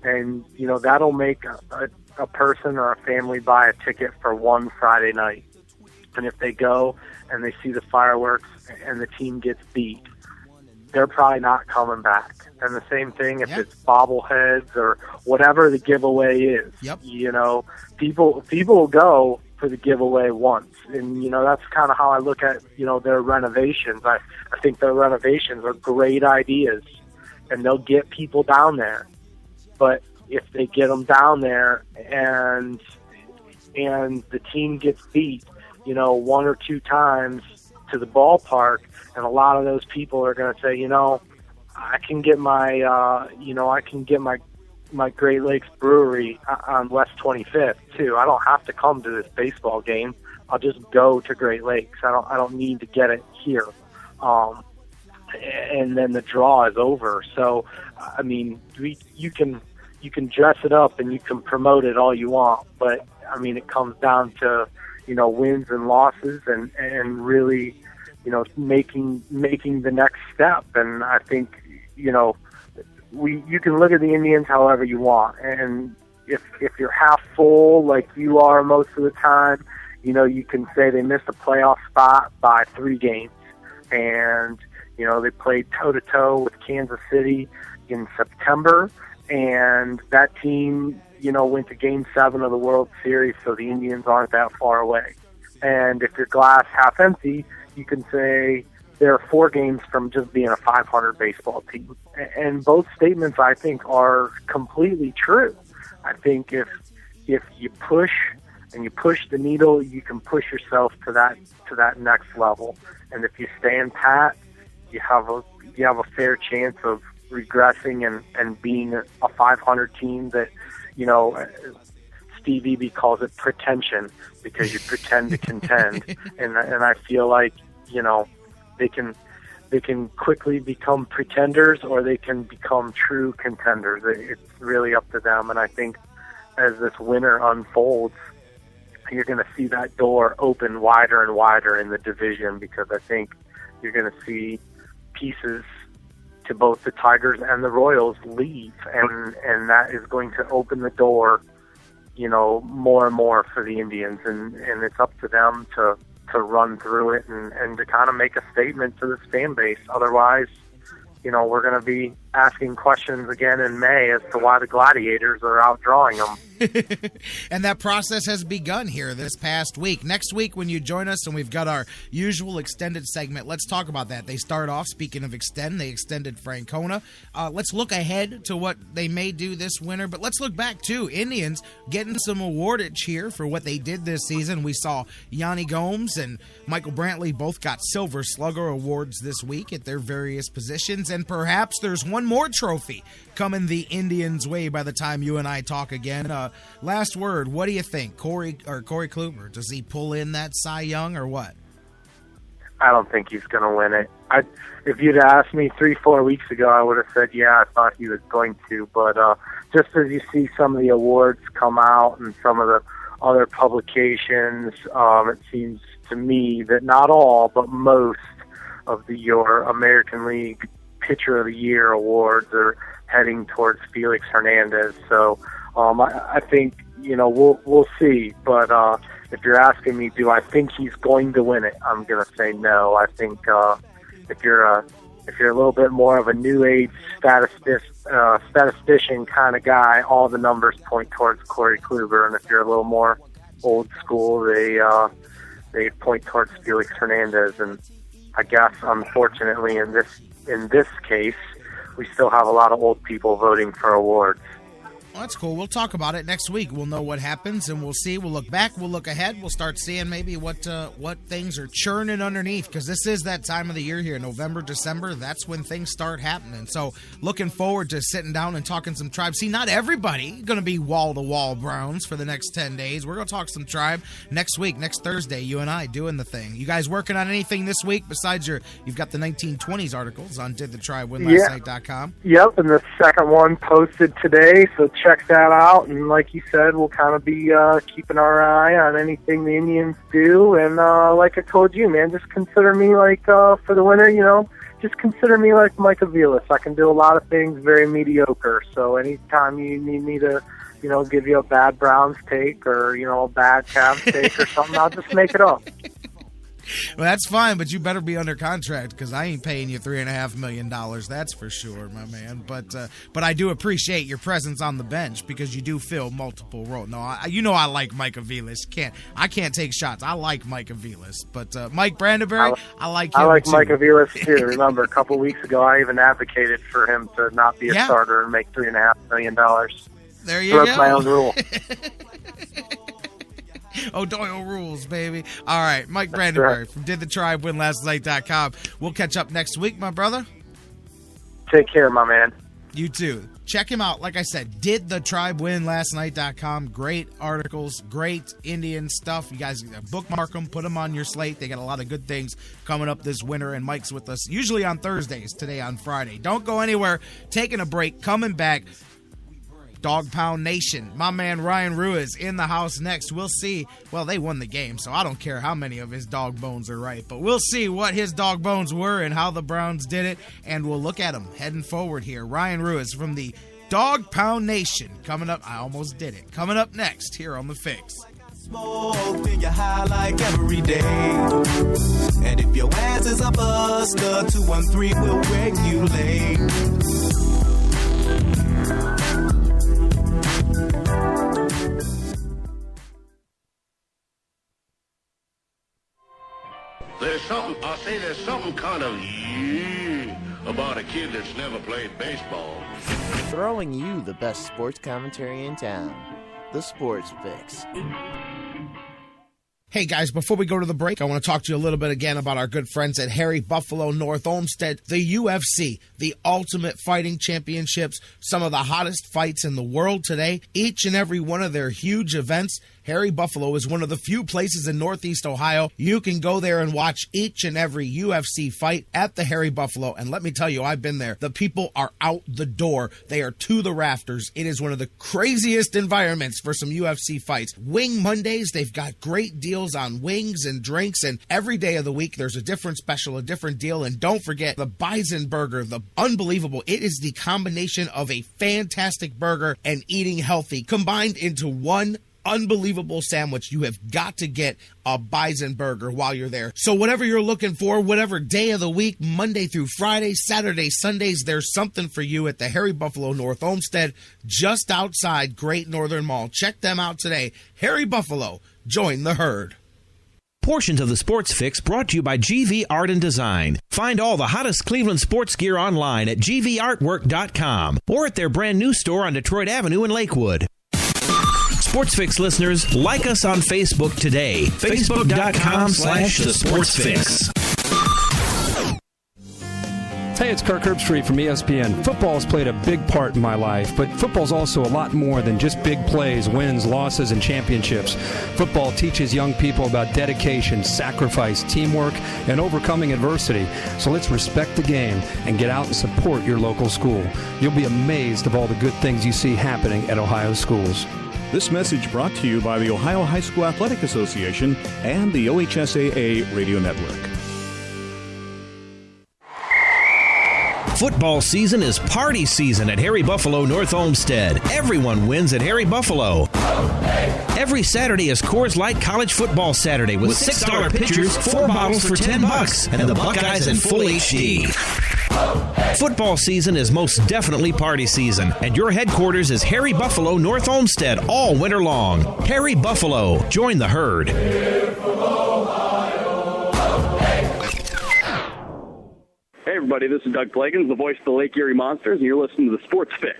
And, that'll make a person or a family buy a ticket for one Friday night. And if they go and they see the fireworks and the team gets beat, they're probably not coming back. And the same thing if it's bobbleheads or whatever the giveaway is. Yep. People will go for the giveaway once. And, that's kind of how I look at, their renovations. I think their renovations are great ideas, and they'll get people down there. But if they get them down there and the team gets beat, one or two times to the ballpark, and a lot of those people are going to say, I can get my Great Lakes Brewery on West 25th too. I don't have to come to this baseball game. I'll just go to Great Lakes. I don't need to get it here. And then the draw is over. So, I mean, you can dress it up and you can promote it all you want, but I mean, it comes down to, wins and losses and really, making the next step. And I think, you can look at the Indians however you want. And if you're half full like you are most of the time, you can say they missed a playoff spot by 3 games. And, they played toe-to-toe with Kansas City in September, and that team, went to Game 7 of the World Series, so the Indians aren't that far away. And if your glass half empty, you can say they're 4 games from just being a 500 baseball team. And both statements, I think, are completely true. I think if you push and you push the needle, you can push yourself to that next level. And if you stand pat, you have a fair chance of regressing and being a 500 team that, Steve Eby calls it pretension, because you pretend to contend. And I feel like, they can quickly become pretenders, or they can become true contenders. It's really up to them. And I think as this winter unfolds, you're going to see that door open wider and wider in the division, because I think you're going to see pieces to both the Tigers and the Royals leave, and that is going to open the door, more and more for the Indians, and it's up to them to run through it and to kind of make a statement to this fan base. Otherwise, we're going to be asking questions again in May as to why the Gladiators are outdrawing them. And that process has begun here this past week. Next week, when you join us and we've got our usual extended segment, let's talk about that. They start off, speaking of extend, they extended Francona. Let's look ahead to what they may do this winter, but let's look back too. Indians getting some awardage here for what they did this season. We saw Yanni Gomes and Michael Brantley both got Silver Slugger awards this week at their various positions, and perhaps there's one more trophy coming the Indians' way by the time you and I talk again. Last word, what do you think? Corey Kluber, does he pull in that Cy Young or what? I don't think he's going to win it. If you'd asked me 3-4 weeks ago, I would have said, yeah, I thought he was going to. But just as you see some of the awards come out and some of the other publications, it seems to me that not all, but most of your American League Pitcher of the Year awards are heading towards Felix Hernandez. So I think, we'll see. But if you're asking me, do I think he's going to win it, I'm going to say no. I think if you're a little bit more of a new age statistician kind of guy, all the numbers point towards Corey Kluber. And if you're a little more old school, they point towards Felix Hernandez. And I guess, unfortunately, in this case, we still have a lot of old people voting for awards. Well, that's cool. We'll talk about it next week. We'll know what happens, and we'll see. We'll look back. We'll look ahead. We'll start seeing maybe what things are churning underneath, because this is that time of the year here, November, December. That's when things start happening. So looking forward to sitting down and talking some Tribe. See, not everybody going to be wall-to-wall Browns for the next 10 days. We're going to talk some Tribe next week, next Thursday, you and I doing the thing. You guys working on anything this week besides you've got the 1920s articles on didthetribewinlastnight.com? Yep, and the second one posted today, so check that out. And like you said, we'll kind of be keeping our eye on anything the Indians do. And like I told you, man, just consider me for the winter, just consider me like Mike Aviles. I can do a lot of things very mediocre. So anytime you need me to, give you a bad Browns take or, a bad Cavs take or something, I'll just make it up. Well, that's fine, but you better be under contract because I ain't paying you $3.5 million. That's for sure, my man. But I do appreciate your presence on the bench because you do fill multiple roles. No, I like Mike Aviles. I can't take shots. I like Mike Aviles, but Mike Brandenburg, I like him. I like too. Mike Aviles too. Remember, a couple weeks ago, I even advocated for him to not be a starter and make $3.5 million. There you go. Broke my own rule. O'Doyle rules, baby. All right, Mike Brandenburg from DidTheTribeWinLastNight.com. We'll catch up next week, my brother. Take care, my man. You too. Check him out. Like I said, DidTheTribeWinLastNight.com. Great articles, great Indian stuff. You guys bookmark them, put them on your slate. They got a lot of good things coming up this winter, and Mike's with us usually on Thursdays, today on Friday. Don't go anywhere. Taking a break, coming back. Dog Pound Nation. My man Ryan Ruiz in the house next. We'll see. Well, they won the game, so I don't care how many of his dog bones are right. But we'll see what his dog bones were and how the Browns did it, and we'll look at them heading forward here. Ryan Ruiz from the Dog Pound Nation coming up. I almost did it. Coming up next here on The Fix. Smoke in your high like every day. And if your ass is a buster, 213 will regulate. There's something kind of about a kid that's never played baseball. Throwing you the best sports commentary in town. The Sports Fix. Hey guys, before we go to the break, I want to talk to you a little bit again about our good friends at Harry Buffalo North Olmsted, the UFC, the Ultimate Fighting Championships, some of the hottest fights in the world today. Each and every one of their huge events, Harry Buffalo is one of the few places in Northeast Ohio you can go there and watch each and every UFC fight at the Harry Buffalo. And let me tell you, I've been there. The people are out the door. They are to the rafters. It is one of the craziest environments for some UFC fights. Wing Mondays, they've got great deals on wings and drinks, and every day of the week there's a different special, a different deal. And don't forget the Bison Burger, the unbelievable. It is the combination of a fantastic burger and eating healthy combined into one unbelievable sandwich. You have got to get a Bison Burger while you're there. So whatever you're looking for, whatever day of the week, Monday through Friday, Saturday, Sundays, there's something for you at the Harry Buffalo North Olmsted, just outside Great Northern Mall. Check them out today. Harry Buffalo, join the herd. Portions of the Sports Fix brought to you by GV Art and Design. Find all the hottest Cleveland sports gear online at gvartwork.com or at their brand new store on Detroit Avenue in Lakewood. Sports Fix listeners, like us on Facebook today. Facebook.com/The Sports Fix. Hey, it's Kirk Herbstreit from ESPN. Football has played a big part in my life, but football's also a lot more than just big plays, wins, losses, and championships. Football teaches young people about dedication, sacrifice, teamwork, and overcoming adversity. So let's respect the game and get out and support your local school. You'll be amazed of all the good things you see happening at Ohio schools. This message brought to you by the Ohio High School Athletic Association and the OHSAA Radio Network. Football season is party season at Harry Buffalo North Olmsted. Everyone wins at Harry Buffalo. Every Saturday is Coors Light College Football Saturday with $6 pitchers, 4 bottles for $10, and the Buckeyes in full HD. Football season is most definitely party season, and your headquarters is Harry Buffalo North Olmsted all winter long. Harry Buffalo, join the herd. Hey everybody, this is Doug Plagans, the voice of the Lake Erie Monsters, and you're listening to the Sports Fix.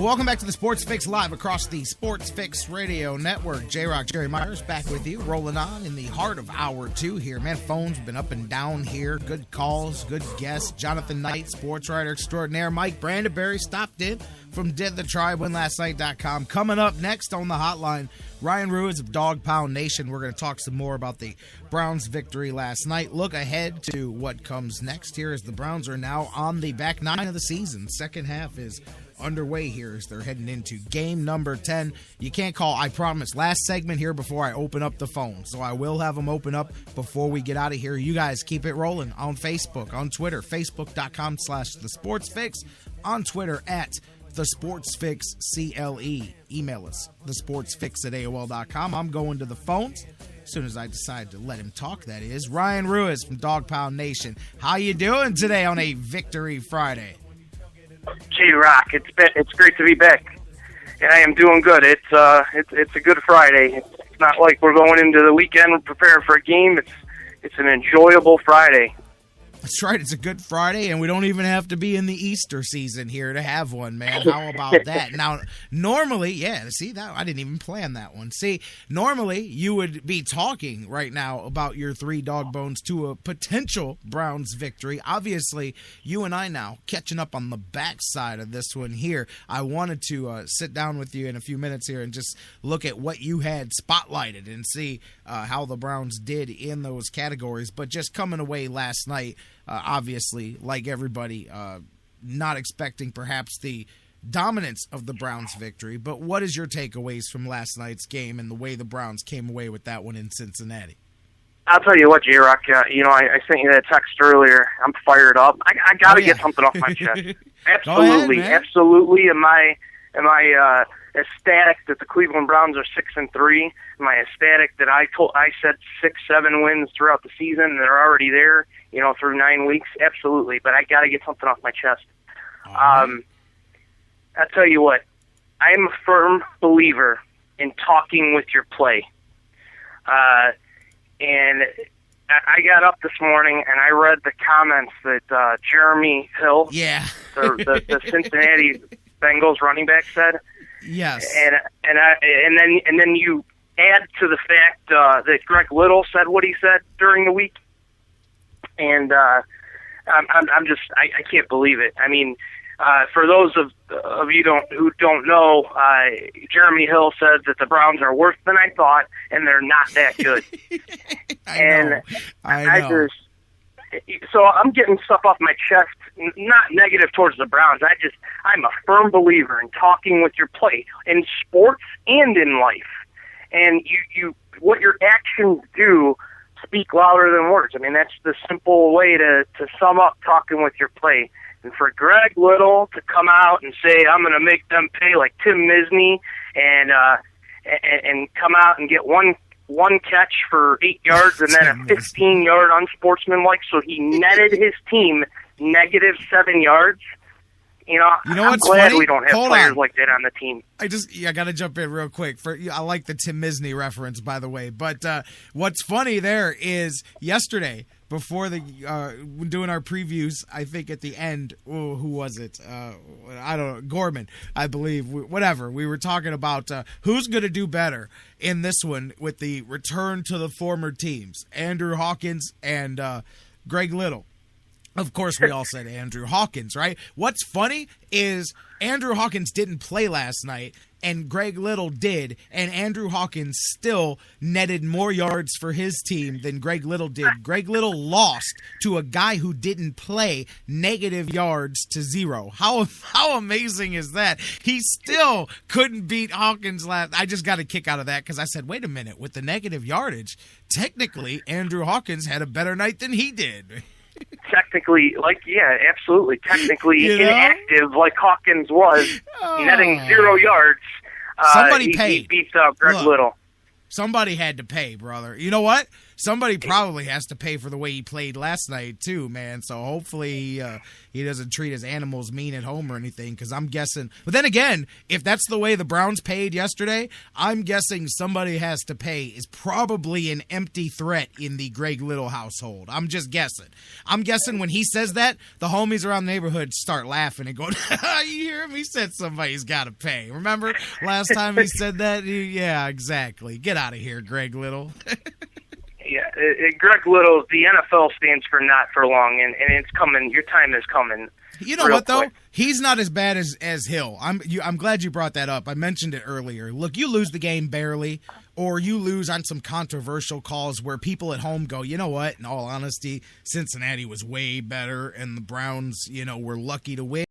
Welcome back to the Sports Fix live across the Sports Fix Radio Network. J-Rock, Jerry Myers back with you, rolling on in the heart of hour 2 here. Man, phones have been up and down here. Good calls, good guests. Jonathan Knight, sportswriter extraordinaire. Mike Brandenberry stopped in from Did the Tribe, WinLastNight.com. Coming up next on the hotline, Ryan Ruiz of Dog Pound Nation. We're going to talk some more about the Browns' victory last night. Look ahead to what comes next here as the Browns are now on the back 9 of the season. Second half is underway here as they're heading into game number 10. You can't call, I promise, last segment here before I open up the phone. So I will have them open up before we get out of here. You guys keep it rolling on Facebook, on Twitter, facebook.com/thesportsfix, on Twitter at thesportsfixcle. Email us, thesportsfix@AOL.com. I'm going to the phones as soon as I decide to let him talk, that is. Ryan Ruiz from Dog Pound Nation. How you doing today on a Victory Friday? J-Rock, it's great to be back. And I am doing good. It's a good Friday. It's not like we're going into the weekend preparing for a game. It's an enjoyable Friday. That's right. It's a good Friday, and we don't even have to be in the Easter season here to have one, man. How about that? Now, normally, see that I didn't even plan that one. See, normally you would be talking right now about your 3 dog bones to a potential Browns victory. Obviously, you and I now catching up on the backside of this one here. I wanted to sit down with you in a few minutes here and just look at what you had spotlighted and see how the Browns did in those categories. But just coming away last night, obviously, like everybody, not expecting perhaps the dominance of the Browns' victory. But what is your takeaways from last night's game and the way the Browns came away with that one in Cincinnati? I'll tell you what, J-Rock, I sent you that text earlier. I'm fired up. I got to get something off my chest. Absolutely. Ahead, absolutely. Am I ecstatic that the Cleveland Browns are 6-3? Am I ecstatic that I said 6-7 wins throughout the season and they're already there, through 9 weeks? Absolutely. But I got to get something off my chest. I'll tell you what, I am a firm believer in talking with your play. And I got up this morning and I read the comments that Jeremy Hill, the Cincinnati Bengals running back, said. Yes. And then you add to the fact that Greg Little said what he said during the week, and I can't believe it. I mean, for those of you who don't know, Jeremy Hill said that the Browns are worse than I thought, and they're not that good. I know. So I'm getting stuff off my chest, not negative towards the Browns. I'm a firm believer in talking with your play in sports and in life. And what your actions do speak louder than words. I mean, that's the simple way to sum up talking with your play. And for Greg Little to come out and say, I'm going to make them pay like Tim Misney and come out and get one catch for 8 yards and then a 15-yard unsportsmanlike, so he netted his team -7 yards. I'm what's glad funny? we don't have players like that on the team. I got to jump in real quick. I like the Tim Misney reference, by the way. But what's funny there is yesterday, before doing our previews, I think at the end, who was it? I don't know, Gorman, I believe. Whatever. We were talking about who's going to do better in this one with the return to the former teams, Andrew Hawkins and Greg Little. Of course, we all said Andrew Hawkins, right? What's funny is Andrew Hawkins didn't play last night, and Greg Little did, and Andrew Hawkins still netted more yards for his team than Greg Little did. Greg Little lost to a guy who didn't play -0 How amazing is that? He still couldn't beat Hawkins last. I just got a kick out of that because I said, wait a minute, with the negative yardage, technically Andrew Hawkins had a better night than he did. Technically, absolutely. Technically inactive, like Hawkins was, netting 0 yards. Somebody paid. He beats out Greg Little. Somebody had to pay, brother. You know what? somebody probably has to pay for the way he played last night too, man. So hopefully he doesn't treat his animals mean at home or anything, because I'm guessing. But then again, if that's the way the Browns paid yesterday, I'm guessing somebody has to pay is probably an empty threat in the Greg Little household. I'm just guessing. I'm guessing when he says that, the homies around the neighborhood start laughing and going, you hear him? He said somebody's got to pay. Remember last time he said that? Yeah, exactly. Get out of here, Greg Little. Yeah, Greg Little, the NFL stands for not for long, and it's coming. Your time is coming. You know what, though? He's not as bad as Hill. I'm glad you brought that up. I mentioned it earlier. Look, you lose the game barely, or you lose on some controversial calls where people at home go, you know what, in all honesty, Cincinnati was way better, and the Browns, were lucky to win.